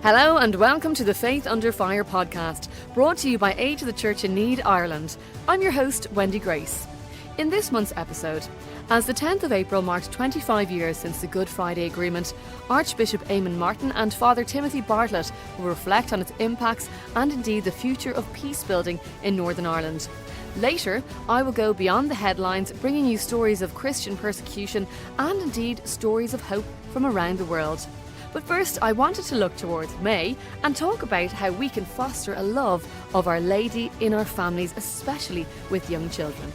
Hello and welcome to the Faith Under Fire podcast, brought to you by Aid to the Church in Need, Ireland. I'm your host, Wendy Grace. In this month's episode, as the 10th of April marked 25 years since the Good Friday Agreement, Archbishop Eamon Martin and Father Timothy Bartlett will reflect on its impacts and indeed the future of peace building in Northern Ireland. Later, I will go beyond the headlines, bringing you stories of Christian persecution and indeed stories of hope from around the world. But first, I wanted to look towards May and talk about how we can foster a love of Our Lady in our families, especially with young children.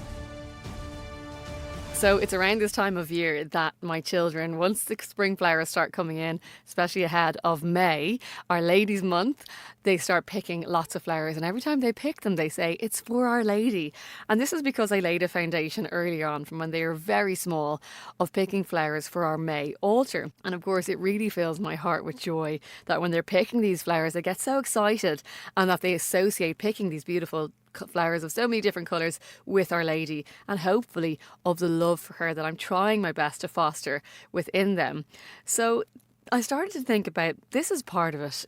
So it's around this time of year that my children, once the spring flowers start coming in, especially ahead of May, Our Lady's month, they start picking lots of flowers. And every time they pick them, they say, it's for Our Lady. And this is because I laid a foundation early on from when they were very small of picking flowers for our May altar. And of course, it really fills my heart with joy that when they're picking these flowers, they get so excited and that they associate picking these beautiful flowers of so many different colours with Our Lady, and hopefully of the love for her that I'm trying my best to foster within them. So I started to think about this as part of it,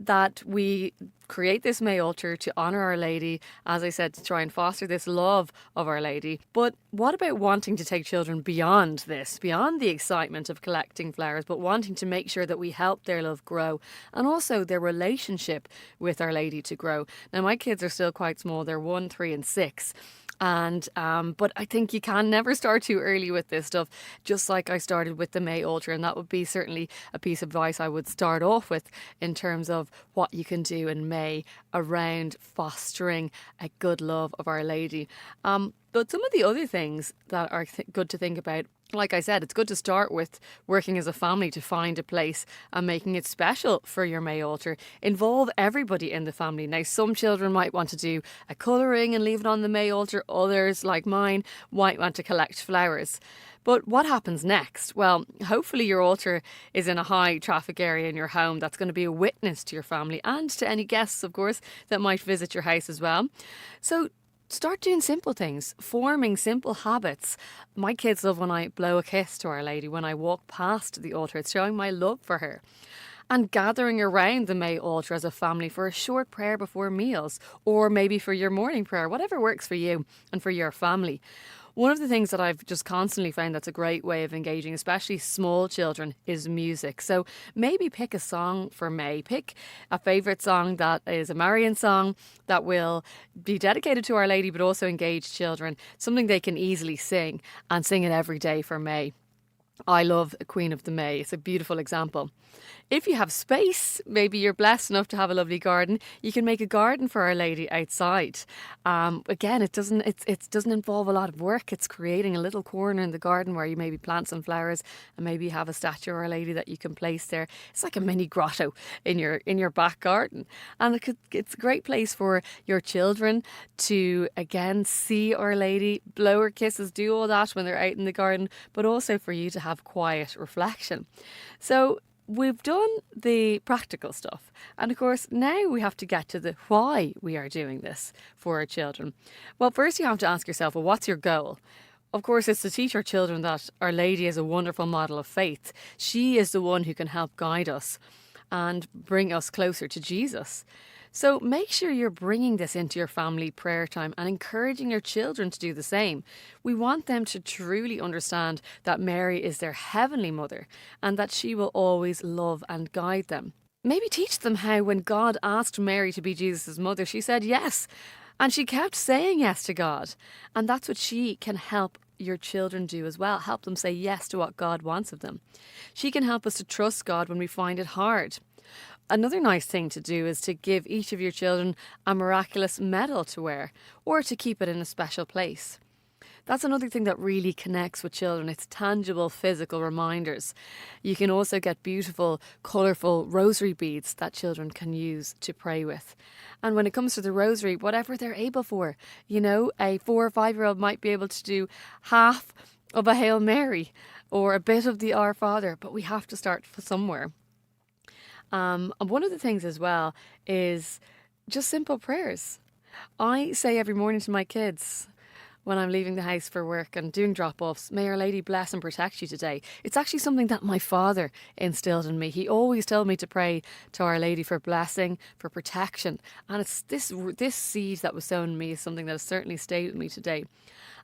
that we create this May altar to honour Our Lady, as I said, to try and foster this love of Our Lady. But what about wanting to take children beyond this, beyond the excitement of collecting flowers, but wanting to make sure that we help their love grow and also their relationship with Our Lady to grow? Now, my kids are still quite small. They're 1, 3 and 6. But I think you can never start too early with this stuff, just like I started with the May altar, and that would be certainly a piece of advice I would start off with in terms of what you can do in May around fostering a good love of Our Lady. But some of the other things that are good to think about, like I said, it's good to start with working as a family to find a place and making it special for your May altar. Involve everybody in the family. Now, some children might want to do a colouring and leave it on the May altar. Others, like mine, might want to collect flowers. But what happens next? Well, hopefully your altar is in a high traffic area in your home that's going to be a witness to your family and to any guests, of course, that might visit your house as well. So start doing simple things, forming simple habits. My kids love when I blow a kiss to Our Lady when I walk past the altar. It's showing my love for her. And gathering around the May altar as a family for a short prayer before meals, or maybe for your morning prayer, whatever works for you and for your family. One of the things that I've just constantly found that's a great way of engaging, especially small children, is music. So maybe pick a song for May. Pick a favourite song that is a Marian song that will be dedicated to Our Lady, but also engage children. Something they can easily sing and sing it every day for May. I love Queen of the May. It's a beautiful example. If you have space, maybe you're blessed enough to have a lovely garden, you can make a garden for Our Lady outside. Again, it doesn't involve a lot of work. It's creating a little corner in the garden where you maybe plant some flowers and maybe have a statue of Our Lady that you can place there. It's like a mini grotto in your back garden. And it's a great place for your children to, again, see Our Lady, blow her kisses, do all that when they're out in the garden, but also for you to have quiet reflection. So we've done the practical stuff. And of course, now we have to get to the why we are doing this for our children. Well, first you have to ask yourself, well, what's your goal? Of course, it's to teach our children that Our Lady is a wonderful model of faith. She is the one who can help guide us and bring us closer to Jesus. So make sure you're bringing this into your family prayer time and encouraging your children to do the same. We want them to truly understand that Mary is their heavenly mother and that she will always love and guide them. Maybe teach them how when God asked Mary to be Jesus' mother, she said yes. And she kept saying yes to God. And that's what she can help your children do as well. Help them say yes to what God wants of them. She can help us to trust God when we find it hard. Another nice thing to do is to give each of your children a miraculous medal to wear or to keep it in a special place. That's another thing that really connects with children. It's tangible, physical reminders. You can also get beautiful, colourful rosary beads that children can use to pray with. And when it comes to the rosary, whatever they're able for, a 4 or 5-year-old might be able to do half of a Hail Mary or a bit of the Our Father, but we have to start somewhere. And one of the things as well is just simple prayers. I say every morning to my kids, when I'm leaving the house for work and doing drop-offs, may Our Lady bless and protect you today. It's actually something that my father instilled in me. He always told me to pray to Our Lady for blessing, for protection. And it's this seed that was sown in me is something that has certainly stayed with me today.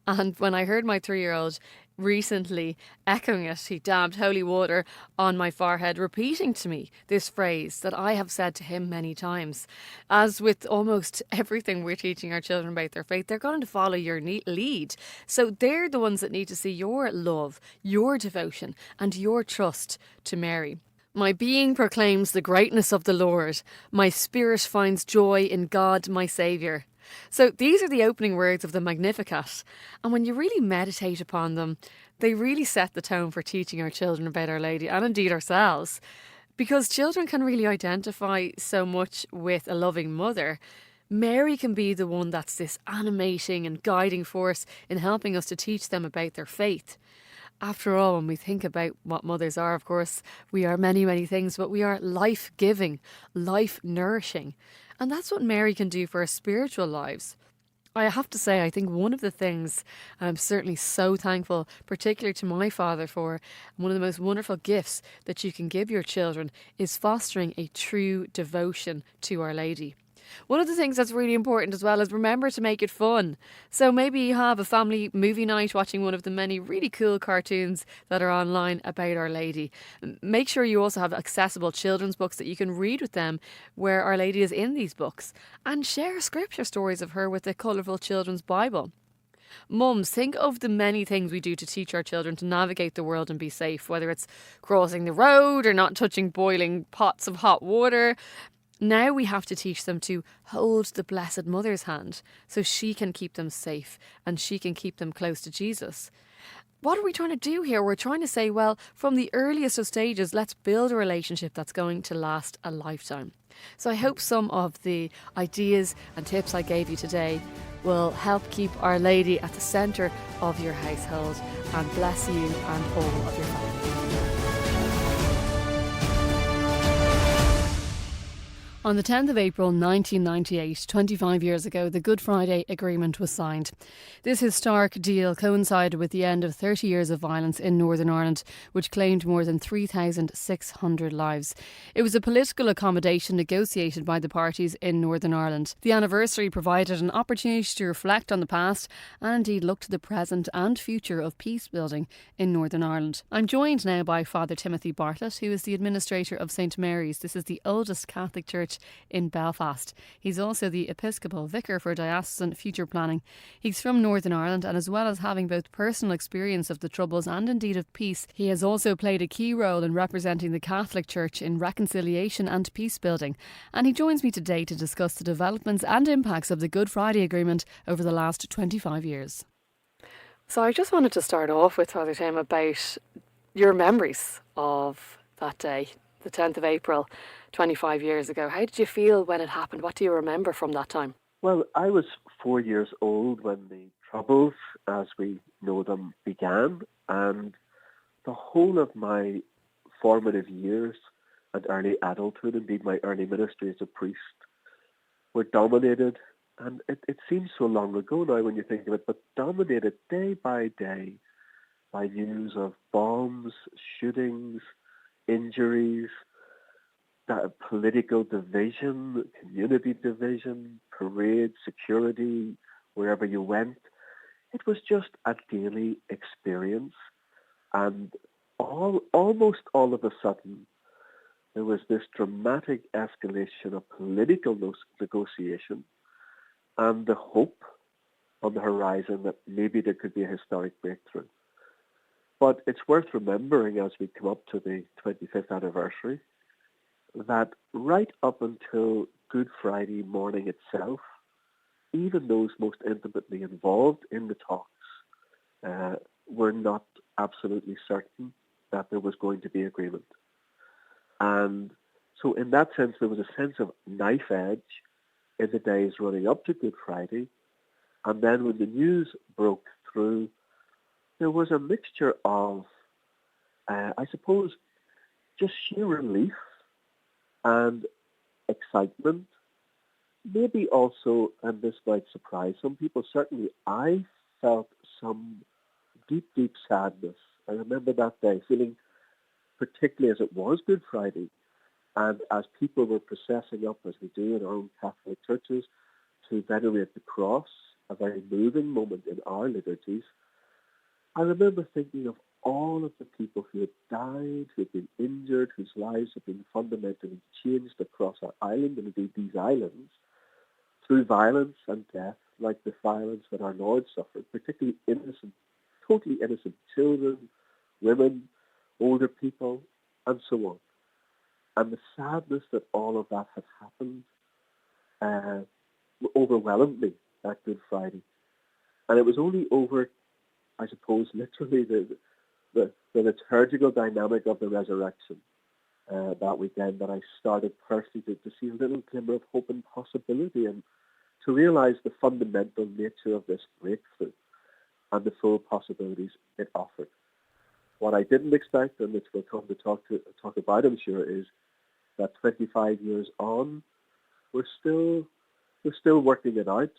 And when I heard my 3-year-old recently echoing it, he dabbed holy water on my forehead, repeating to me this phrase that I have said to him many times. As with almost everything we're teaching our children about their faith, they're going to follow your lead. So they're the ones that need to see your love, your devotion, and your trust to Mary. My being proclaims the greatness of the Lord. My spirit finds joy in God, my Saviour. So these are the opening words of the Magnificat. And when you really meditate upon them, they really set the tone for teaching our children about Our Lady and indeed ourselves. Because children can really identify so much with a loving mother. Mary can be the one that's this animating and guiding force in helping us to teach them about their faith. After all, when we think about what mothers are, of course, we are many, many things, but we are life-giving, life-nourishing. And that's what Mary can do for our spiritual lives. I have to say, I think one of the things I'm certainly so thankful, particularly to my father, for one of the most wonderful gifts that you can give your children is fostering a true devotion to Our Lady. One of the things that's really important as well is remember to make it fun. So maybe you have a family movie night watching one of the many really cool cartoons that are online about Our Lady. Make sure you also have accessible children's books that you can read with them where Our Lady is in these books. And share scripture stories of her with the colourful children's Bible. Mums, think of the many things we do to teach our children to navigate the world and be safe, whether it's crossing the road or not touching boiling pots of hot water. Now we have to teach them to hold the Blessed Mother's hand so she can keep them safe and she can keep them close to Jesus. What are we trying to do here? We're trying to say, well, from the earliest of stages, let's build a relationship that's going to last a lifetime. So I hope some of the ideas and tips I gave you today will help keep Our Lady at the centre of your household and bless you and all of your family. On the 10th of April 1998, 25 years ago, the Good Friday Agreement was signed. This historic deal coincided with the end of 30 years of violence in Northern Ireland, which claimed more than 3,600 lives. It was a political accommodation negotiated by the parties in Northern Ireland. The anniversary provided an opportunity to reflect on the past and indeed look to the present and future of peace building in Northern Ireland. I'm joined now by Father Timothy Bartlett, who is the administrator of St Mary's. This is the oldest Catholic church in Belfast. He's also the Episcopal Vicar for Diocesan Future Planning. He's from Northern Ireland, and as well as having both personal experience of the Troubles and indeed of peace, he has also played a key role in representing the Catholic Church in reconciliation and peace building. And he joins me today to discuss the developments and impacts of the Good Friday Agreement over the last 25 years. So I just wanted to start off with, Father Tim, about your memories of that day, the 10th of April, 25 years ago. How did you feel when it happened? What do you remember from that time? Well, I was 4 years old when the Troubles, as we know them, began, and the whole of my formative years and early adulthood, indeed my early ministry as a priest, were dominated, and it seems so long ago now when you think of it, but dominated day by day by news of bombs, shootings, injuries, that political division, community division, parade, security, wherever you went. It was just a daily experience. And almost all of a sudden, there was this dramatic escalation of political negotiation and the hope on the horizon that maybe there could be a historic breakthrough. But it's worth remembering as we come up to the 25th anniversary that right up until Good Friday morning itself, even those most intimately involved in the talks were not absolutely certain that there was going to be agreement. And so in that sense, there was a sense of knife edge in the days running up to Good Friday. And then when the news broke through, there was a mixture of, I suppose, just sheer relief and excitement. Maybe also, and this might surprise some people, certainly I felt some deep, deep sadness. I remember that day feeling, particularly as it was Good Friday, and as people were processing up, as we do in our own Catholic churches, to venerate the cross, a very moving moment in our liturgies, I remember thinking of all of the people who had died, who had been injured, whose lives had been fundamentally changed across our island, and indeed these islands, through violence and death, like the violence that our Lord suffered, particularly innocent, totally innocent children, women, older people, and so on. And the sadness that all of that had happened uh, overwhelmed me that Good Friday. And it was only over, I suppose, literally the liturgical dynamic of the resurrection that weekend that I started personally to see a little glimmer of hope and possibility, and to realize the fundamental nature of this breakthrough and the full possibilities it offered. What I didn't expect, and which we'll come to talk about, I'm sure, is that 25 years on, we're still working it out,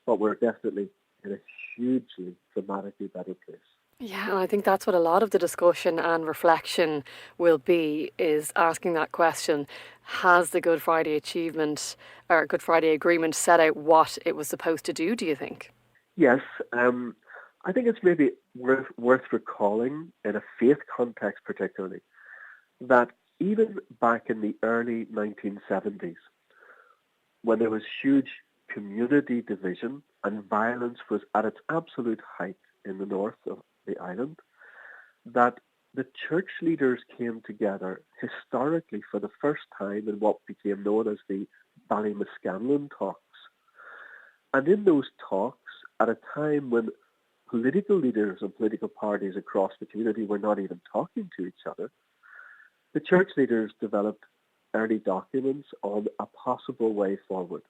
but we're definitely in a hugely, dramatically better place. Yeah, and I think that's what a lot of the discussion and reflection will be, is asking that question: has the Good Friday achievement or Good Friday Agreement set out what it was supposed to do, do you think? Yes, I think it's maybe worth recalling in a faith context particularly that even back in the early 1970s, when there was huge community division and violence was at its absolute height in the north of the island, that the church leaders came together historically for the first time in what became known as the Ballymascanlon talks. And in those talks, at a time when political leaders and political parties across the community were not even talking to each other, the church leaders developed early documents on a possible way forward.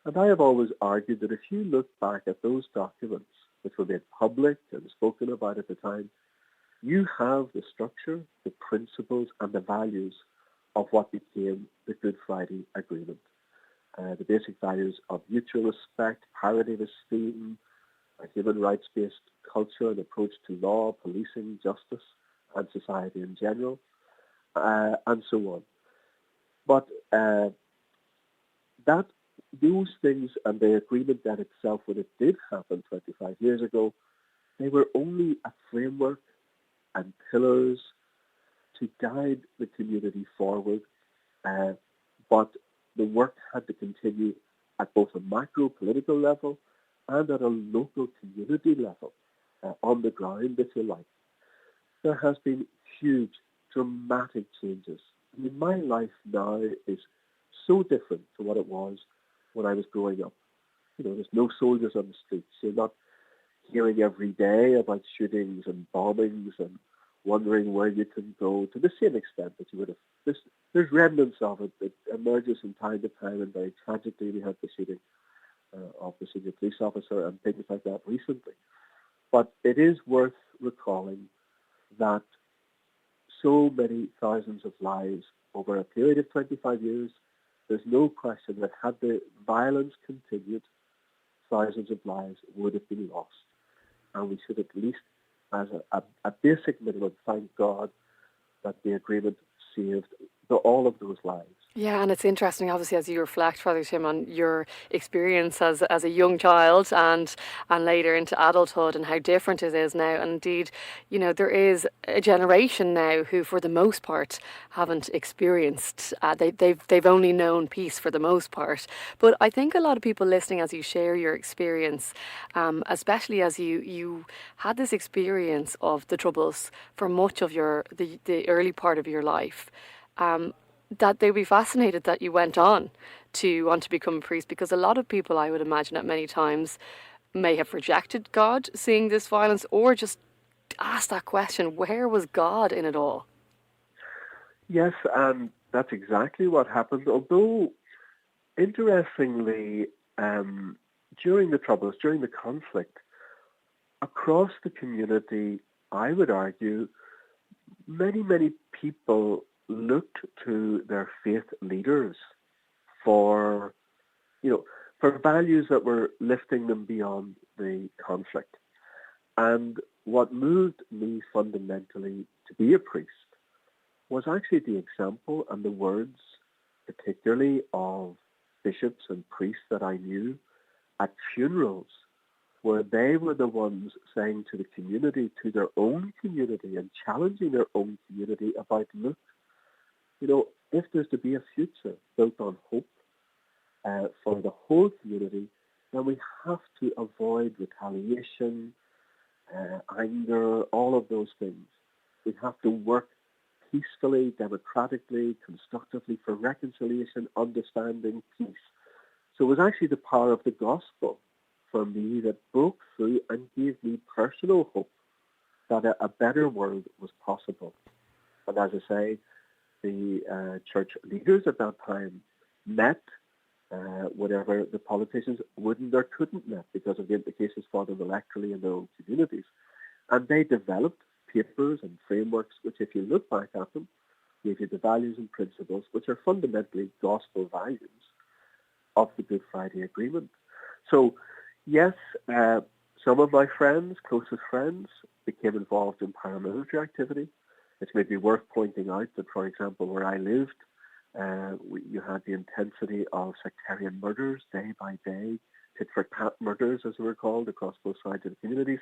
And I have always argued that if you look back at those documents, which were made public and spoken about at the time, you have the structure, the principles, and the values of what became the Good Friday Agreement. The basic values of mutual respect, parity of esteem, a human rights-based culture and approach to law, policing, justice, and society in general, and so on. But those things and the agreement that itself, when it did happen 25 years ago, they were only a framework and pillars to guide the community forward. But the work had to continue at both a macro political level and at a local community level, on the ground, if you like. There has been huge, dramatic changes. I mean, my life now is so different to what it was when I was growing up. You know, there's no soldiers on the streets. You're not hearing every day about shootings and bombings and wondering where you can go to the same extent that you would have. There's remnants of it that emerges from time to time, and very tragically we had the shooting of the senior police officer and things like that recently. But it is worth recalling that so many thousands of lives over a period of 25 years, there's no question that had the violence continued, thousands of lives would have been lost. And we should at least, as a basic minimum, thank God that the agreement saved all of those lives. Yeah, and it's interesting, obviously, as you reflect, Father Tim, on your experience as a young child and later into adulthood, and how different it is now. And indeed, you know, there is a generation now who, for the most part, haven't experienced. They've only known peace for the most part. But I think a lot of people listening, as you share your experience, especially as you had this experience of the Troubles for much of the early part of your life. That they'd be fascinated that you went on to want to become a priest, because a lot of people, I would imagine, at many times may have rejected God seeing this violence, or just asked that question, where was God in it all? Yes, and that's exactly what happened. Although, interestingly, during the Troubles, during the conflict, across the community, I would argue, many people looked to their faith leaders for, for values that were lifting them beyond the conflict. And what moved me fundamentally to be a priest was actually the example and the words, particularly of bishops and priests that I knew at funerals, where they were the ones saying to the community, to their own community, and challenging their own community about, look, if there's to be a future built on hope for the whole community, then we have to avoid retaliation, anger, all of those things. We have to work peacefully, democratically, constructively for reconciliation, understanding, peace. So it was actually the power of the gospel for me that broke through and gave me personal hope that a better world was possible. And as I say, the church leaders at that time met whatever the politicians wouldn't or couldn't met because of the implications for them electorally in their own communities. And they developed papers and frameworks which, if you look back at them, give you the values and principles which are fundamentally gospel values of the Good Friday Agreement. So, yes, some of my friends, closest friends, became involved in paramilitary activity. It's maybe worth pointing out that, for example, where I lived, you had the intensity of sectarian murders day by day, tit-for-tat murders, as they were called, across both sides of the communities.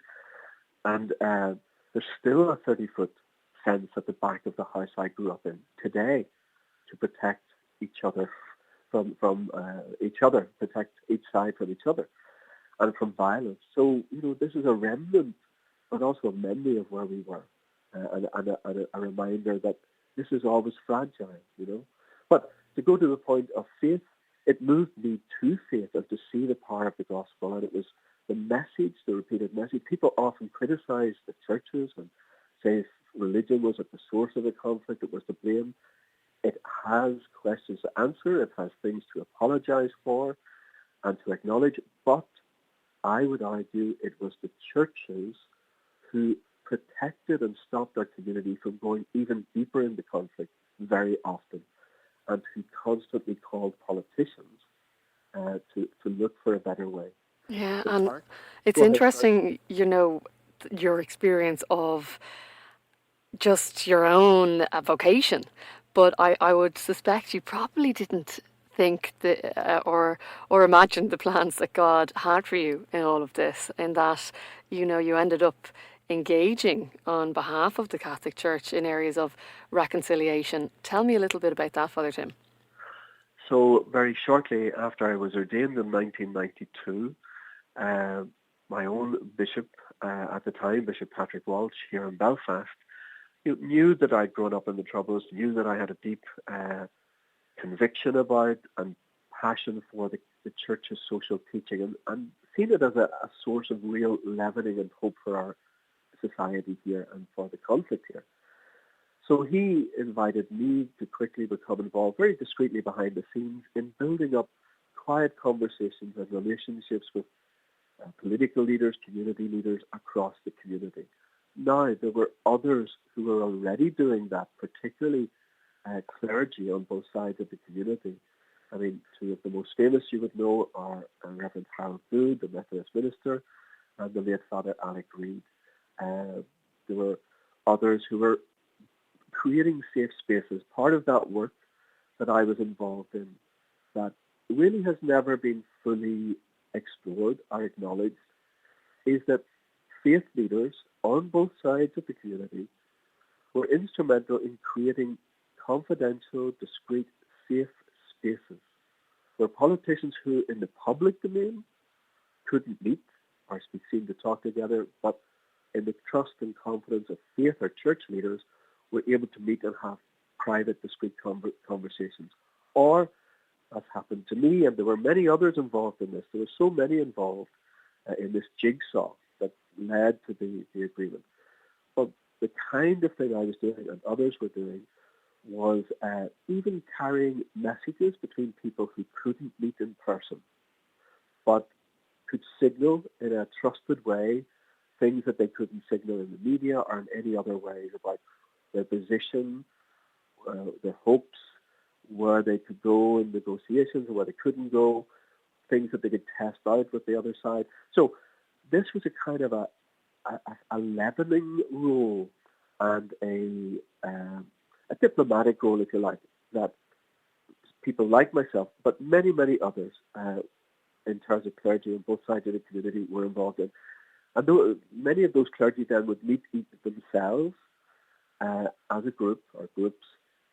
And there's still a 30-foot fence at the back of the house I grew up in today to protect each other from each other, protect each side from each other, and from violence. So, this is a remnant, but also a memory of where we were, and a reminder that this is always fragile, But to go to the point of faith, it moved me to faith and to see the power of the gospel, and it was the message, the repeated message. People often criticize the churches and say religion was at the source of the conflict, it was to blame. It has questions to answer, it has things to apologize for and to acknowledge, but I would argue it was the churches who protected and stopped our community from going even deeper into conflict very often, and who constantly called politicians to look for a better way. Yeah, and it's interesting, your experience of just your own vocation. But I would suspect you probably didn't think or imagine the plans that God had for you in all of this, in that, you ended up engaging on behalf of the Catholic Church in areas of reconciliation. Tell me a little bit about that, Father Tim. So very shortly after I was ordained in 1992, my own bishop at the time, Bishop Patrick Walsh here in Belfast, knew that I'd grown up in the Troubles, knew that I had a deep conviction about and passion for the Church's social teaching, and seen it as a source of real leavening and hope for our society here and for the conflict here. So he invited me to quickly become involved, very discreetly behind the scenes, in building up quiet conversations and relationships with political leaders, community leaders across the community. Now, there were others who were already doing that, particularly clergy on both sides of the community. I mean, two of the most famous you would know are Reverend Harold Good, the Methodist minister, and the late Father Alec Reid. There were others who were creating safe spaces. Part of that work that I was involved in that really has never been fully explored or acknowledged is that faith leaders on both sides of the community were instrumental in creating confidential, discreet, safe spaces where politicians who in the public domain couldn't meet or be seen to talk together, but in the trust and confidence of faith or church leaders were able to meet and have private, discreet conversations. Or, as happened to me, and there were many others involved in this, there were so many involved in this jigsaw that led to the agreement. But the kind of thing I was doing and others were doing was even carrying messages between people who couldn't meet in person, but could signal in a trusted way things that they couldn't signal in the media or in any other ways about their position, their hopes, where they could go in negotiations and where they couldn't go, things that they could test out with the other side. So this was a kind of a leavening role and a diplomatic role, if you like, that people like myself, but many, many others in terms of clergy on both sides of the community were involved in. And many of those clergy then would meet themselves as a group or groups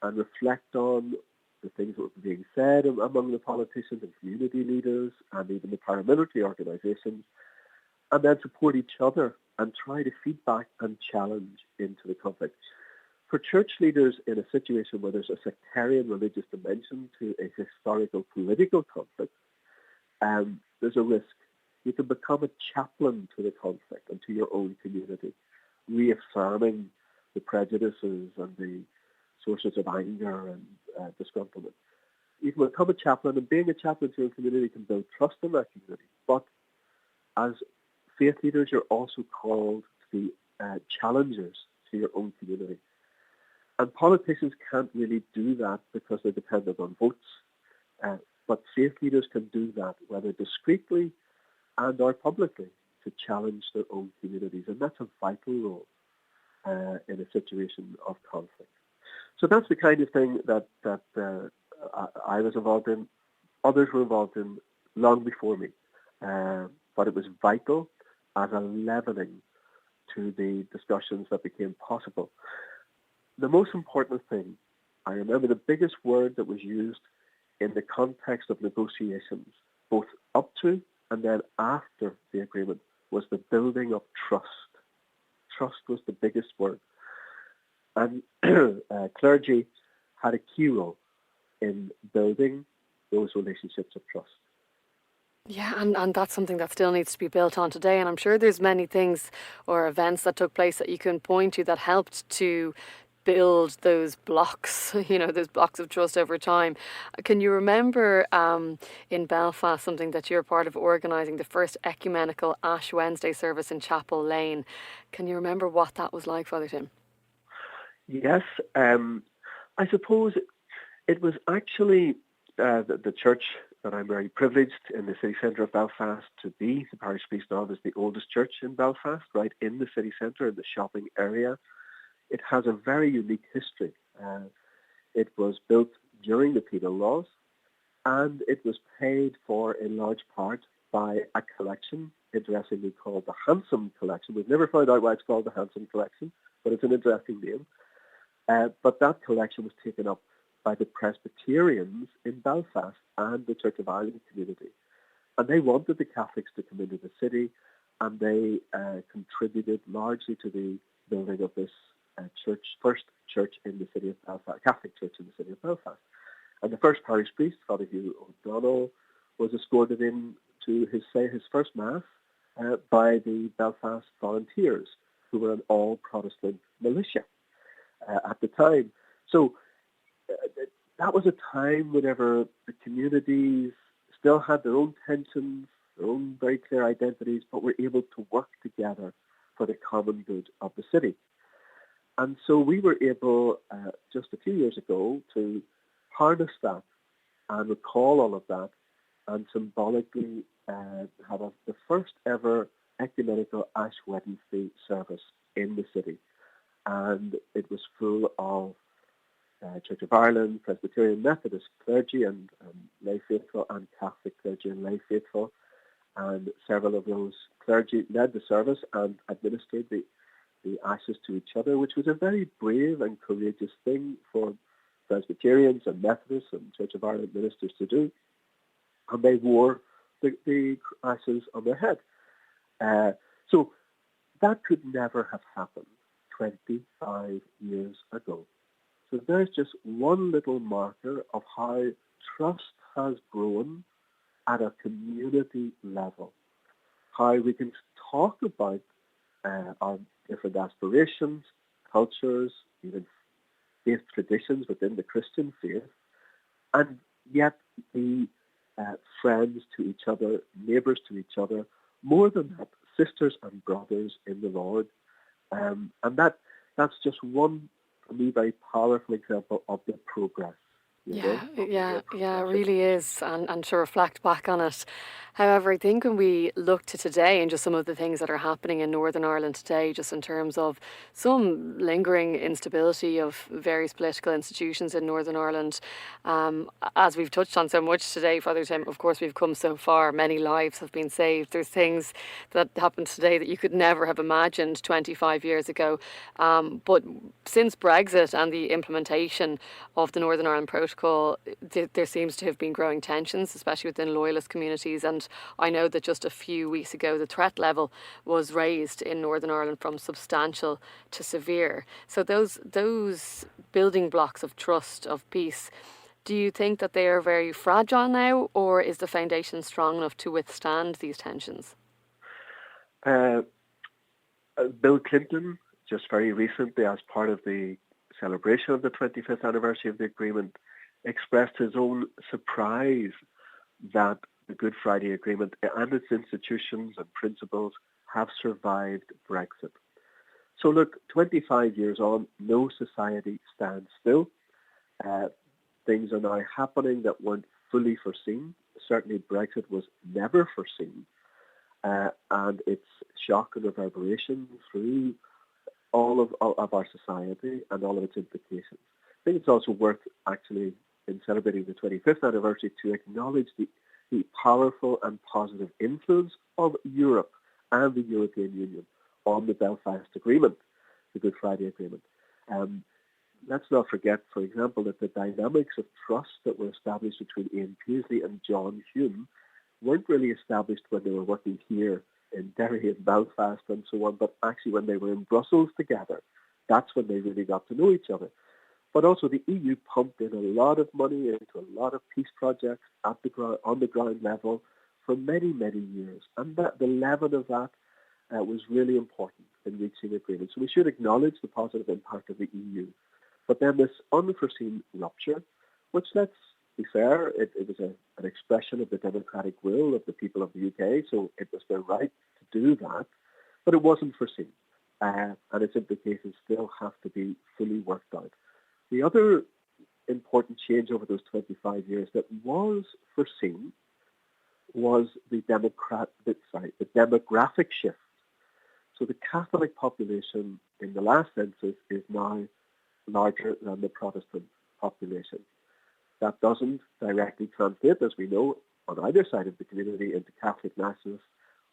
and reflect on the things that were being said among the politicians and community leaders and even the paramilitary organisations, and then support each other and try to feed back and challenge into the conflict. For church leaders in a situation where there's a sectarian religious dimension to a historical political conflict, there's a risk. You can become a chaplain to the conflict and to your own community, reaffirming the prejudices and the sources of anger and disgruntlement. You can become a chaplain, and being a chaplain to your community can build trust in that community. But as faith leaders, you're also called to be challengers to your own community. And politicians can't really do that because they're dependent on votes. But faith leaders can do that, whether discreetly and or publicly, to challenge their own communities. And that's a vital role in a situation of conflict. So that's the kind of thing that I was involved in. Others were involved in long before me. But it was vital as a leavening to the discussions that became possible. The most important thing, I remember the biggest word that was used in the context of negotiations, both up to and then after the agreement, was the building of trust. Trust was the biggest word. And clergy had a key role in building those relationships of trust. Yeah, and that's something that still needs to be built on today. And I'm sure there's many things or events that took place that you can point to that helped to build those blocks, those blocks of trust over time. Can you remember in Belfast something that you're part of organising, the first ecumenical Ash Wednesday service in Chapel Lane? Can you remember what that was like, Father Tim? Yes, I suppose it was actually the church that I'm very privileged in the city centre of Belfast to be. The parish priest of is the oldest church in Belfast, right in the city centre, in the shopping area. It has a very unique history. It was built during the penal laws, and it was paid for in large part by a collection, interestingly called the Hansom Collection. We've never found out why it's called the Hansom Collection, but it's an interesting name. But that collection was taken up by the Presbyterians in Belfast and the Church of Ireland community. And they wanted the Catholics to come into the city, and they contributed largely to the building of this first church in the city of Belfast, Catholic church in the city of Belfast. And the first parish priest, Father Hugh O'Donnell, was escorted in to his first Mass by the Belfast Volunteers, who were an all-Protestant militia at the time. So that was a time whenever the communities still had their own tensions, their own very clear identities, but were able to work together for the common good of the city. And so we were able, just a few years ago, to harness that and recall all of that and symbolically have the first ever ecumenical Ash Wednesday service in the city. And it was full of Church of Ireland, Presbyterian, Methodist clergy and lay faithful, and Catholic clergy and lay faithful. And several of those clergy led the service and administered the ashes to each other, which was a very brave and courageous thing for Presbyterians and Methodists and Church of Ireland ministers to do. And they wore the ashes on their head. So that could never have happened 25 years ago. So there's just one little marker of how trust has grown at a community level, how we can talk about our different aspirations, cultures, even faith traditions within the Christian faith, and yet be friends to each other, neighbours to each other, more than that, sisters and brothers in the Lord. And that's just one, for me, very powerful example of the progress Yeah, of the whole yeah, it process. really is, and to reflect back on it. However, I think when we look to today and just some of the things that are happening in Northern Ireland today, just in terms of some lingering instability of various political institutions in Northern Ireland, as we've touched on so much today, Father Tim, of course, we've come so far. Many lives have been saved. There's things that happened today that you could never have imagined 25 years ago. But since Brexit and the implementation of the Northern Ireland Protocol, there seems to have been growing tensions, especially within loyalist communities. And I know that just a few weeks ago, the threat level was raised in Northern Ireland from substantial to severe. So those building blocks of trust, of peace, do you think that they are very fragile now, or is the foundation strong enough to withstand these tensions? Uh, Bill Clinton, just very recently, as part of the celebration of the 25th anniversary of the agreement, expressed his own surprise that the Good Friday Agreement and its institutions and principles have survived Brexit. So look, 25 years on, no society stands still. Uh, Things are now happening that weren't fully foreseen. Certainly Brexit was never foreseen. And its shock and reverberation through all of our society and all of its implications. I think it's also worth actually, in celebrating the 25th anniversary, to acknowledge the powerful and positive influence of Europe and the European Union on the Belfast Agreement, the Good Friday Agreement. Um, let's not forget, for example, that the dynamics of trust that were established between Ian Paisley and John Hume weren't really established when they were working here in Derry and Belfast and so on, but actually when they were in Brussels together. That's when they really got to know each other. But also the EU pumped in a lot of money into a lot of peace projects on the ground level for many, many years. And that the level of that was really important in reaching agreement. So we should acknowledge the positive impact of the EU. But then this unforeseen rupture, which, let's be fair, it was an expression of the democratic will of the people of the UK, so it was their right to do that, but it wasn't foreseen, and its implications still have to be fully worked out. The other important change over those 25 years that was foreseen was the demographic shift. So the Catholic population in the last census is now larger than the Protestant population. That doesn't directly translate, as we know, on either side of the community into Catholic nationalists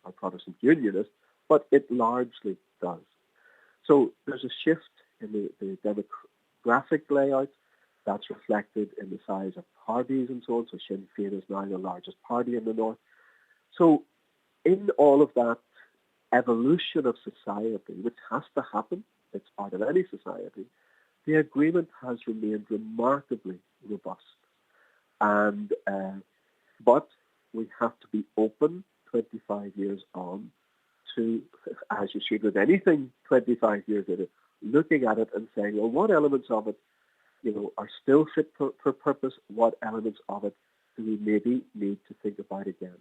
or Protestant unionists, but it largely does. So there's a shift in the demographic layout that's reflected in the size of parties and so on. So Sinn Féin is now the largest party in the north. So in all of that evolution of society, which has to happen, it's part of any society, the agreement has remained remarkably robust. And but we have to be open 25 years on to, as you should with anything 25 years later, looking at it and saying, well, what elements of it, are still fit for purpose? What elements of it do we maybe need to think about again?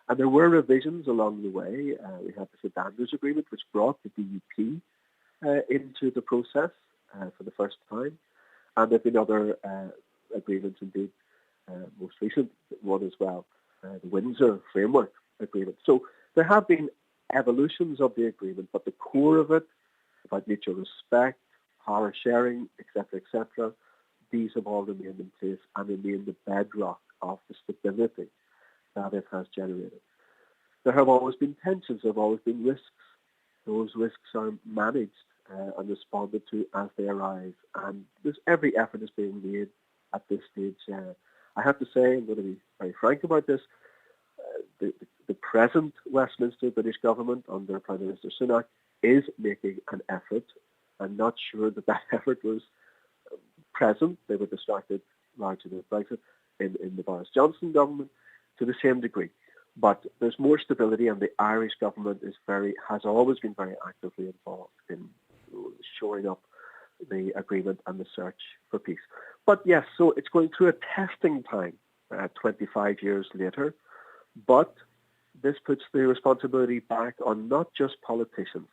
And there were revisions along the way. We had the St Andrews Agreement, which brought the DUP into the process for the first time. And there have been other agreements indeed, most recent one as well, the Windsor Framework Agreement. So there have been evolutions of the agreement, but the core of it, about mutual respect, power sharing, etc., these have all remained in place and remain the bedrock of the stability that it has generated. There have always been tensions, there have always been risks. Those risks are managed and responded to as they arise. And there's every effort is being made at this stage. I have to say, I'm going to be very frank about this, the present Westminster British government under Prime Minister Sunak is making an effort. I'm not sure that effort was present. They were distracted largely with Brexit in the Boris Johnson government to the same degree. But there's more stability, and the Irish government has always been very actively involved in shoring up the agreement and the search for peace. But yes, so it's going through a testing time 25 years later, but this puts the responsibility back on not just politicians,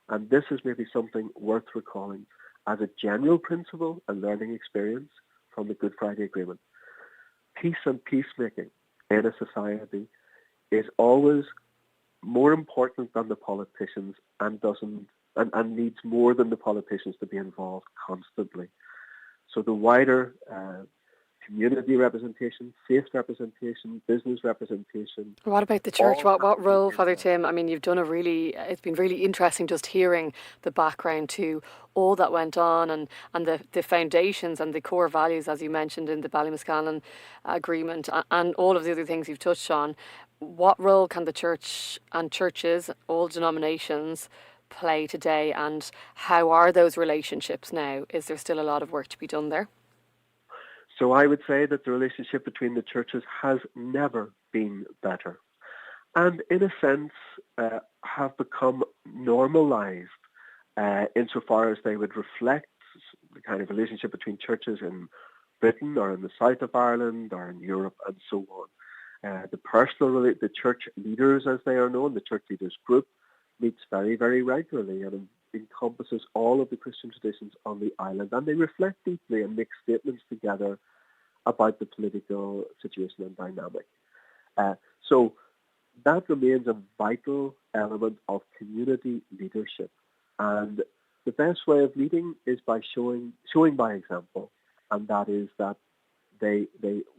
and this is maybe something worth recalling as a general principle, a learning experience from the Good Friday Agreement. Peace and peacemaking in a society is always more important than the politicians and needs more than the politicians to be involved constantly. So the wider community representation, faith representation, business representation. What about the church? What role, Father Tim? I mean, it's been really interesting just hearing the background to all that went on and the foundations and the core values, as you mentioned, in the Ballymascanan Agreement and all of the other things you've touched on. What role can the church and churches, all denominations, play today, and how are those relationships now? Is there still a lot of work to be done there? So I would say that the relationship between the churches has never been better, and in a sense have become normalized insofar as they would reflect the kind of relationship between churches in Britain or in the south of Ireland or in Europe and so on. The church leaders, as they are known, the church leaders group, meets very, very regularly and encompasses all of the Christian traditions on the island, and they reflect deeply and make statements together about the political situation and dynamic. So that remains a vital element of community leadership, and the best way of leading is by showing by example, and that is that they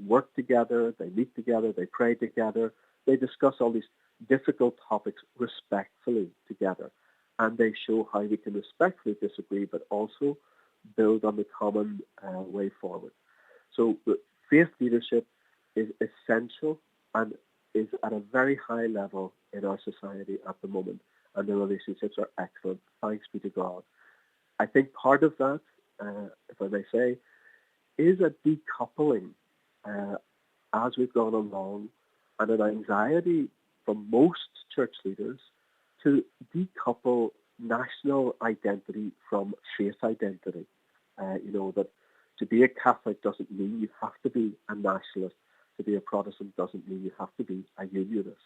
work together, they meet together, they pray together, they discuss all these difficult topics respectfully together, and they show how we can respectfully disagree but also build on the common way forward. So faith leadership is essential and is at a very high level in our society at the moment, and the relationships are excellent, thanks be to God. I think part of that, if I may say, is a decoupling as we've gone along, and an anxiety from most church leaders to decouple national identity from faith identity. That to be a Catholic doesn't mean you have to be a nationalist. To be a Protestant doesn't mean you have to be a unionist.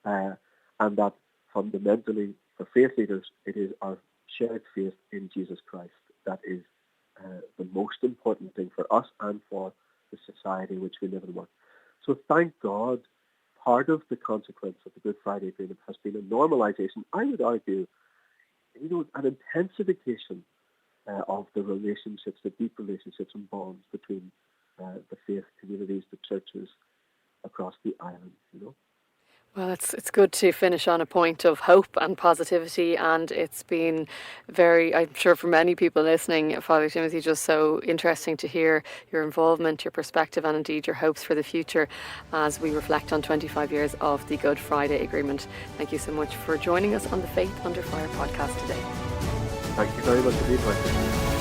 And that fundamentally, for faith leaders, it is our shared faith in Jesus Christ that is the most important thing for us and for the society in which we live and work. So thank God, part of the consequence of the Good Friday Agreement has been a normalization, I would argue, an intensification of the relationships, the deep relationships and bonds between the faith communities, the churches across the island, Well, it's good to finish on a point of hope and positivity, and it's been I'm sure for many people listening, Father Timothy, just so interesting to hear your involvement, your perspective, and indeed your hopes for the future as we reflect on 25 years of the Good Friday Agreement. Thank you so much for joining us on the Faith Under Fire podcast today. Thank you very much for the invite.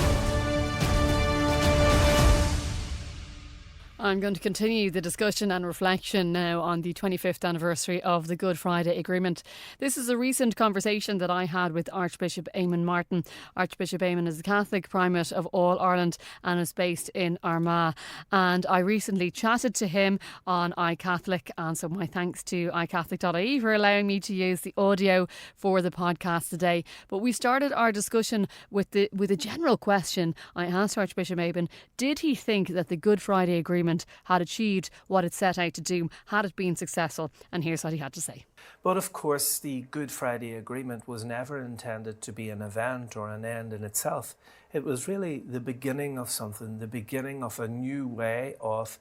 I'm going to continue the discussion and reflection now on the 25th anniversary of the Good Friday Agreement. This is a recent conversation that I had with Archbishop Eamon Martin. Archbishop Eamon is the Catholic Primate of all Ireland and is based in Armagh. And I recently chatted to him on iCatholic, and so my thanks to iCatholic.ie for allowing me to use the audio for the podcast today. But we started our discussion with a general question. I asked Archbishop Eamon, did he think that the Good Friday Agreement had achieved what it set out to do, had it been successful? And here's what he had to say. But of course, the Good Friday Agreement was never intended to be an event or an end in itself. It was really the beginning of something, the beginning of a new way of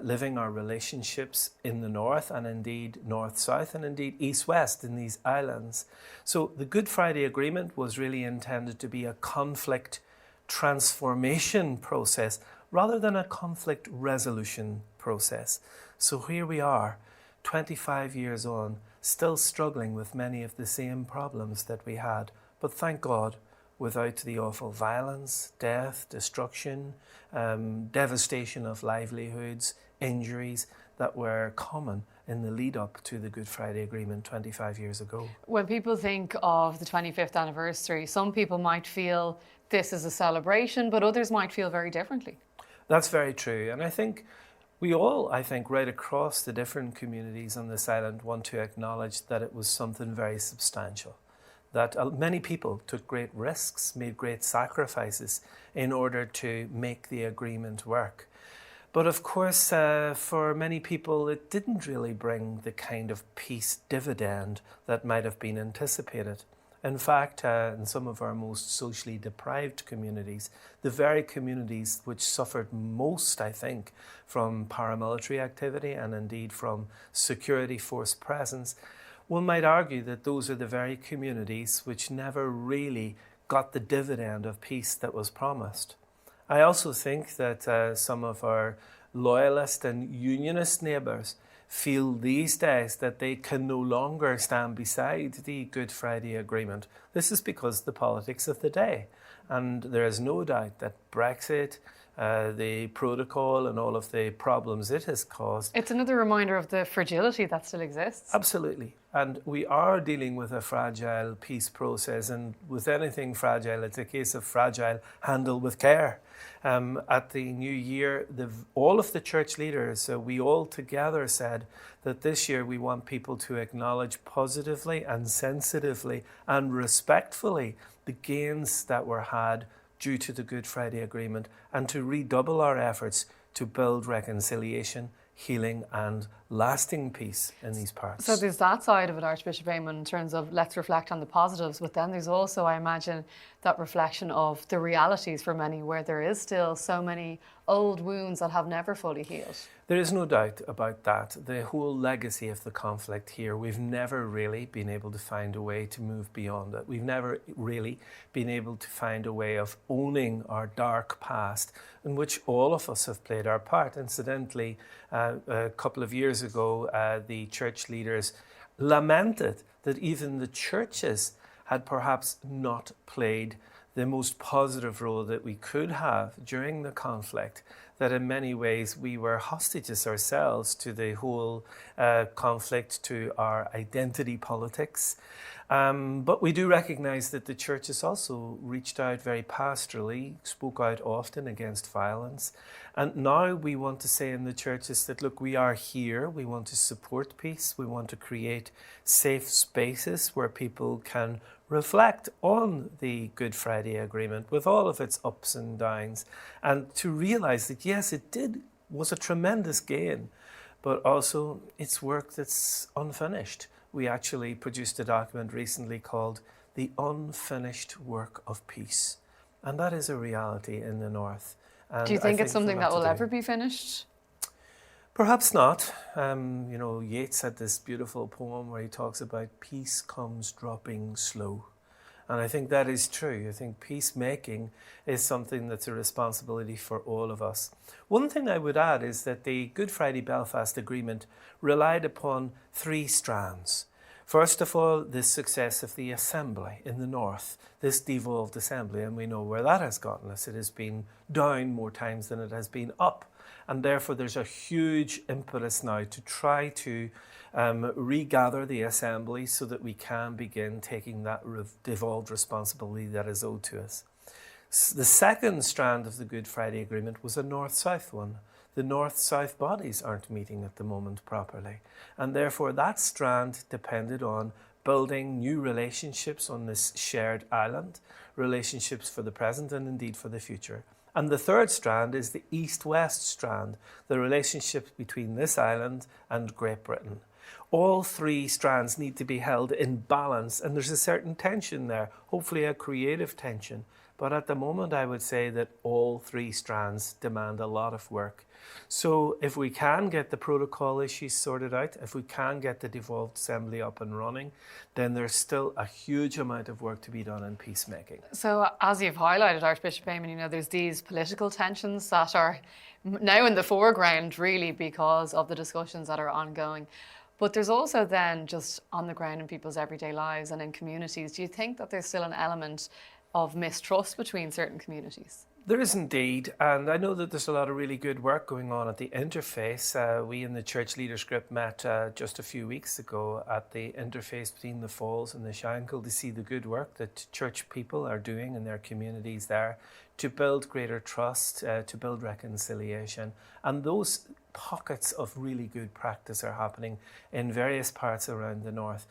living our relationships in the north, and indeed north-south, and indeed east-west in these islands. So the Good Friday Agreement was really intended to be a conflict transformation process rather than a conflict resolution process. So here we are, 25 years on, still struggling with many of the same problems that we had. But thank God, without the awful violence, death, destruction, devastation of livelihoods, injuries that were common in the lead up to the Good Friday Agreement 25 years ago. When people think of the 25th anniversary, some people might feel this is a celebration, but others might feel very differently. That's very true. And I think we all, right across the different communities on this island want to acknowledge that it was something very substantial, that many people took great risks, made great sacrifices in order to make the agreement work. But of course, for many people, it didn't really bring the kind of peace dividend that might have been anticipated. In fact, in some of our most socially deprived communities, the very communities which suffered most, I think, from paramilitary activity and indeed from security force presence, one might argue that those are the very communities which never really got the dividend of peace that was promised. I also think that some of our loyalist and unionist neighbours feel these days that they can no longer stand beside the Good Friday Agreement. This is because of the politics of the day. And there is no doubt that Brexit, the protocol and all of the problems it has caused. It's another reminder of the fragility that still exists. Absolutely. And we are dealing with a fragile peace process, and with anything fragile, it's a case of fragile, handle with care. At the new year, all of the church leaders, we all together said that this year we want people to acknowledge positively and sensitively and respectfully the gains that were had due to the Good Friday Agreement, and to redouble our efforts to build reconciliation, healing and lasting peace in these parts. So there's that side of it, Archbishop Eamon, in terms of let's reflect on the positives, but then there's also, I imagine, that reflection of the realities for many where there is still so many old wounds that have never fully healed. There is no doubt about that. The whole legacy of the conflict here, we've never really been able to find a way to move beyond it. We've never really been able to find a way of owning our dark past in which all of us have played our part. Incidentally, a couple of years ago, the church leaders lamented that even the churches had perhaps not played the most positive role that we could have during the conflict, that in many ways we were hostages ourselves to the whole conflict, to our identity politics. But we do recognize that the church has also reached out very pastorally, spoke out often against violence. And now we want to say in the churches that, look, we are here, we want to support peace, we want to create safe spaces where people can reflect on the Good Friday Agreement with all of its ups and downs, and to realize that, yes, was a tremendous gain, but also it's work that's unfinished. We actually produced a document recently called The Unfinished Work of Peace. And that is a reality in the North. And do you think it's something that will ever be finished? Perhaps not. Yeats had this beautiful poem where he talks about peace comes dropping slow. And I think that is true. I think peacemaking is something that's a responsibility for all of us. One thing I would add is that the Good Friday Belfast Agreement relied upon 3 strands. First of all, the success of the assembly in the north, this devolved assembly, and we know where that has gotten us. It has been down more times than it has been up. And therefore, there's a huge impetus now to try to regather the assembly so that we can begin taking that devolved responsibility that is owed to us. The second strand of the Good Friday Agreement was a north-south one. The north-south bodies aren't meeting at the moment properly. And therefore, that strand depended on building new relationships on this shared island, relationships for the present and indeed for the future. And the third strand is the east-west strand, the relationship between this island and Great Britain. All 3 strands need to be held in balance, and there's a certain tension there, hopefully a creative tension. But at the moment, I would say that all 3 strands demand a lot of work. So if we can get the protocol issues sorted out, if we can get the devolved assembly up and running, then there's still a huge amount of work to be done in peacemaking. So as you've highlighted, Archbishop Eamon, there's these political tensions that are now in the foreground really because of the discussions that are ongoing. But there's also then just on the ground in people's everyday lives and in communities. Do you think that there's still an element of mistrust between certain communities? There is indeed, and I know that there's a lot of really good work going on at the interface. We in the Church Leaders Group met just a few weeks ago at the interface between the Falls and the Shankill to see the good work that church people are doing in their communities there to build greater trust, to build reconciliation. And those pockets of really good practice are happening in various parts around the north.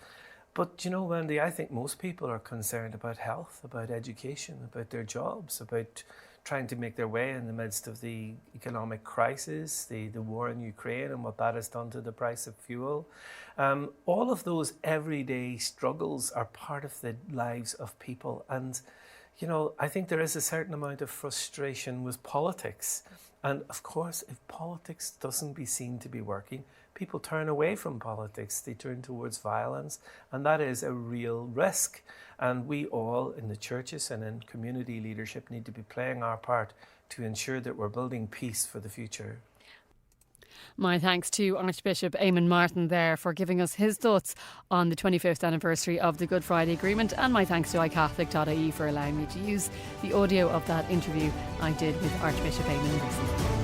But you know, Wendy, I think most people are concerned about health, about education, about their jobs, about trying to make their way in the midst of the economic crisis, the war in Ukraine and what that has done to the price of fuel. All of those everyday struggles are part of the lives of people. And, you know, I think there is a certain amount of frustration with politics. And of course, if politics doesn't be seen to be working, people turn away from politics, they turn towards violence, and that is a real risk. And we all in the churches and in community leadership need to be playing our part to ensure that we're building peace for the future. My thanks to Archbishop Eamon Martin there for giving us his thoughts on the 25th anniversary of the Good Friday Agreement, and my thanks to iCatholic.ie for allowing me to use the audio of that interview I did with Archbishop Eamon Martin.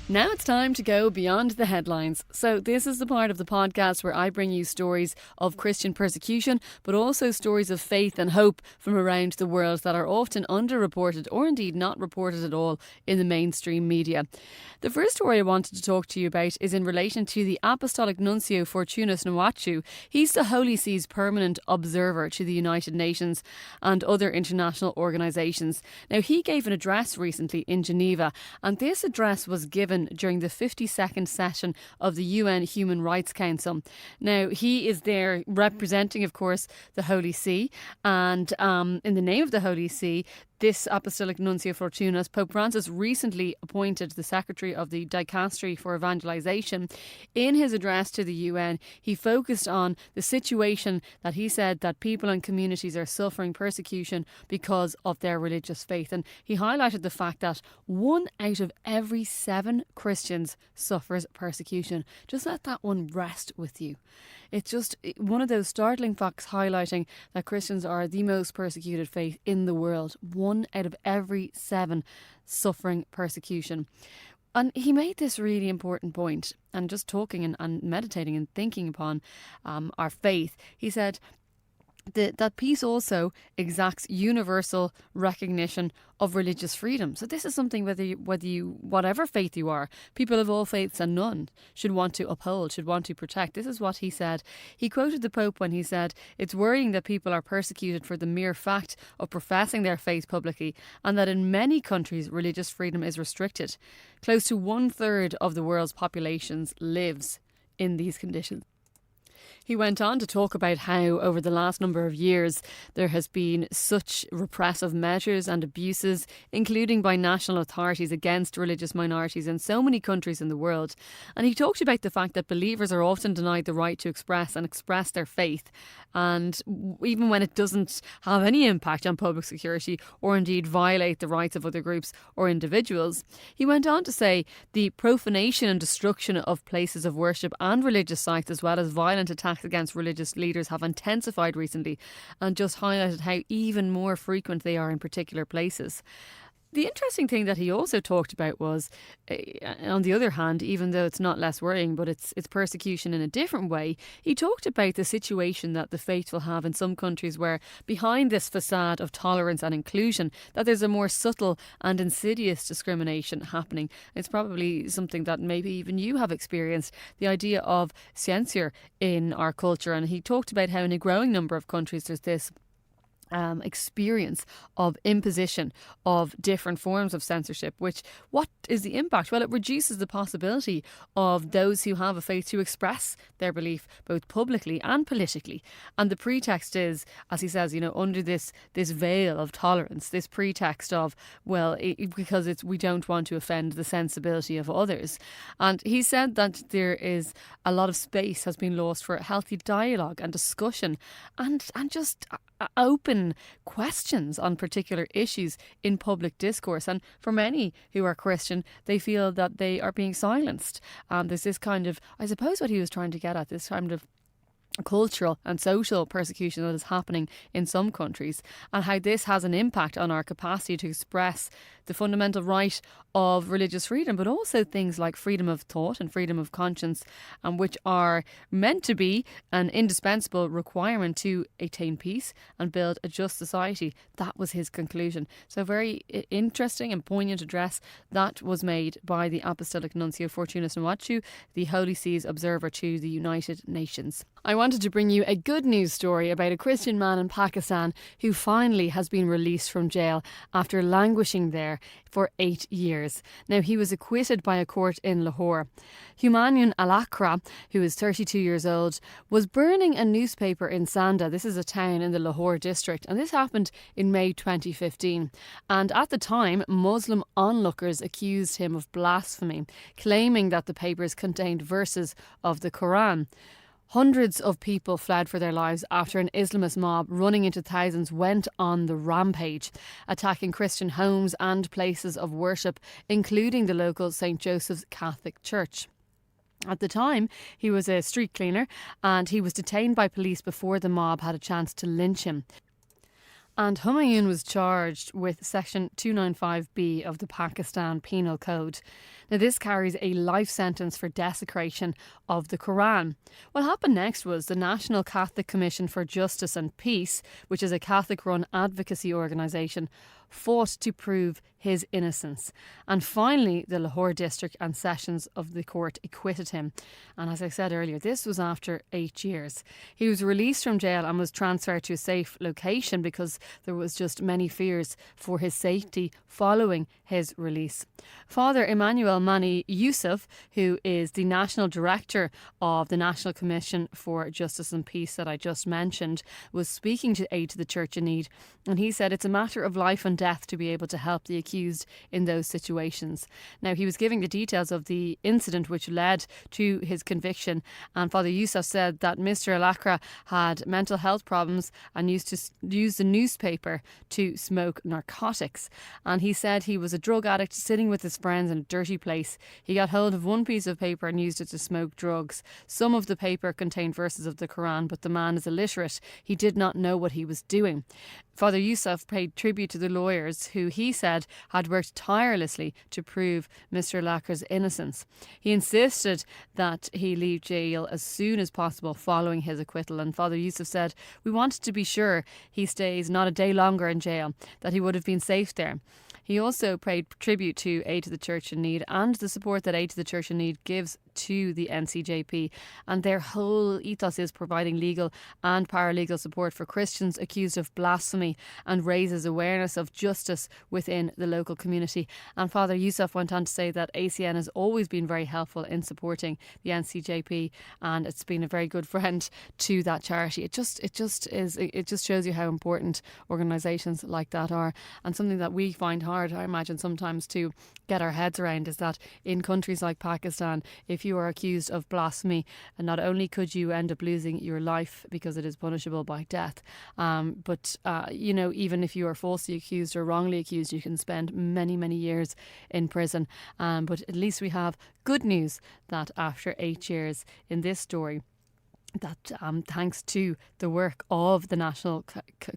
Now it's time to go beyond the headlines. So this is the part of the podcast where I bring you stories of Christian persecution, but also stories of faith and hope from around the world that are often underreported or indeed not reported at all in the mainstream media. The first story I wanted to talk to you about is in relation to the Apostolic Nuncio Fortunas Nwachu. He's the Holy See's permanent observer to the United Nations and other international organisations. Now, he gave an address recently in Geneva, and this address was given during the 52nd session of the UN Human Rights Council. Now, he is there representing, of course, the Holy See, and in the name of the Holy See, this Apostolic Nuncio Fortunas, Pope Francis recently appointed the Secretary of the Dicastery for Evangelization. In his address to the UN, he focused on the situation that he said that people and communities are suffering persecution because of their religious faith. And he highlighted the fact that 1 out of every 7 Christians suffers persecution. Just let that one rest with you. It's just one of those startling facts highlighting that Christians are the most persecuted faith in the world. 1 out of every 7 suffering persecution. And he made this really important point, and just talking and meditating and thinking upon our faith, he said that peace also exacts universal recognition of religious freedom. So this is something whatever faith you are, people of all faiths and none should want to uphold, should want to protect. This is what he said. He quoted the Pope when he said, "It's worrying that people are persecuted for the mere fact of professing their faith publicly, and that in many countries religious freedom is restricted. Close to 1/3 of the world's populations lives in these conditions." He went on to talk about how over the last number of years there has been such repressive measures and abuses, including by national authorities against religious minorities in so many countries in the world. And he talked about the fact that believers are often denied the right to express their faith, and even when it doesn't have any impact on public security or indeed violate the rights of other groups or individuals. He went on to say the profanation and destruction of places of worship and religious sites, as well as violent attacks against religious leaders, have intensified recently, and just highlighted how even more frequent they are in particular places. The interesting thing that he also talked about was, on the other hand, even though it's not less worrying, but it's persecution in a different way, he talked about the situation that the faithful have in some countries where behind this facade of tolerance and inclusion, that there's a more subtle and insidious discrimination happening. It's probably something that maybe even you have experienced, the idea of censure in our culture. And he talked about how in a growing number of countries there's this experience of imposition of different forms of censorship, which, what is the impact? Well, it reduces the possibility of those who have a faith to express their belief both publicly and politically. And the pretext is, as he says, under this veil of tolerance, this pretext of, because we don't want to offend the sensibility of others. And he said that there is a lot of space has been lost for healthy dialogue and discussion and just open questions on particular issues in public discourse. And for many who are Christian, they feel that they are being silenced. There's this kind of, I suppose what he was trying to get at, this kind of cultural and social persecution that is happening in some countries, and how this has an impact on our capacity to express the fundamental right of religious freedom, but also things like freedom of thought and freedom of conscience, and which are meant to be an indispensable requirement to attain peace and build a just society. That was his conclusion. So very interesting and poignant address that was made by the Apostolic Nuncio Fortunas Nwachu, the Holy See's observer to the United Nations. I wanted to bring you a good news story about a Christian man in Pakistan who finally has been released from jail after languishing there for 8 years. Now, he was acquitted by a court in Lahore. Humayun Al-Akra, who is 32 years old, was burning a newspaper in Sanda. This is a town in the Lahore district, and this happened in May 2015. And at the time, Muslim onlookers accused him of blasphemy, claiming that the papers contained verses of the Quran. Hundreds of people fled for their lives after an Islamist mob running into thousands went on the rampage, attacking Christian homes and places of worship, including the local St. Joseph's Catholic Church. At the time, he was a street cleaner and he was detained by police before the mob had a chance to lynch him. And Humayun was charged with Section 295B of the Pakistan Penal Code. Now, this carries a life sentence for desecration of the Quran. What happened next was the National Catholic Commission for Justice and Peace, which is a Catholic-run advocacy organisation, fought to prove his innocence. And finally, the Lahore District and Sessions of the court acquitted him. And as I said earlier, this was after 8 years. He was released from jail and was transferred to a safe location because there was just many fears for his safety following his release. Father Emmanuel Mani Yusuf, who is the National Director of the National Commission for Justice and Peace that I just mentioned, was speaking to Aid to the Church in Need, and he said it's a matter of life and death to be able to help the accused in those situations. Now, he was giving the details of the incident which led to his conviction, and Father Yusuf said that Mr. Al-Akra had mental health problems and used to use the newspaper to smoke narcotics. And he said he was a drug addict sitting with his friends in a dirty place. He got hold of one piece of paper and used it to smoke drugs. Some of the paper contained verses of the Quran, but the man is illiterate. He did not know what he was doing. Father Yusuf paid tribute to the lawyers who he said had worked tirelessly to prove Mr. Al-Akra's innocence. He insisted that he leave jail as soon as possible following his acquittal, and Father Yusuf said, "We wanted to be sure he stays not a day longer in jail, that he would have been safe there." He also paid tribute to Aid to the Church in Need and the support that Aid to the Church in Need gives to the NCJP, and their whole ethos is providing legal and paralegal support for Christians accused of blasphemy and raises awareness of justice within the local community. And Father Yusuf went on to say that ACN has always been very helpful in supporting the NCJP, and it's been a very good friend to that charity. It just shows you how important organisations like that are, and something that we find hard, I imagine, sometimes to get our heads around is that in countries like Pakistan, if you are accused of blasphemy, and not only could you end up losing your life because it is punishable by death, but even if you are falsely accused or wrongly accused, you can spend many, many years in prison. But at least we have good news that after 8 years in this story, that thanks to the work of the National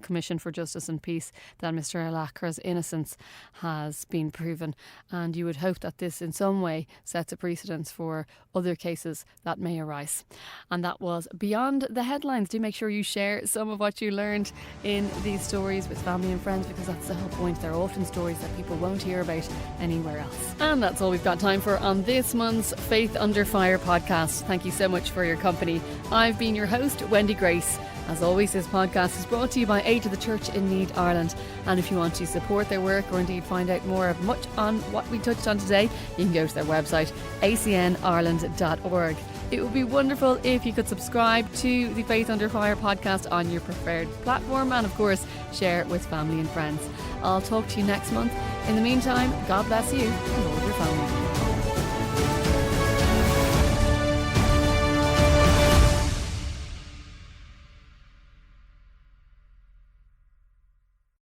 Commission for Justice and Peace, that Mr. Al-Akra's innocence has been proven. And you would hope that this in some way sets a precedence for other cases that may arise. And that was Beyond the Headlines. Do make sure you share some of what you learned in these stories with family and friends, because that's the whole point. They're often stories that people won't hear about anywhere else. And that's all we've got time for on this month's Faith Under Fire podcast. Thank you so much for your company. I've been your host, Wendy Grace. As always, this podcast is brought to you by Aid to the Church in Need Ireland. And if you want to support their work or indeed find out more of much on what we touched on today, you can go to their website, acnireland.org. It would be wonderful if you could subscribe to the Faith Under Fire podcast on your preferred platform, and of course share it with family and friends. I'll talk to you next month. In the meantime, God bless you and all of your family.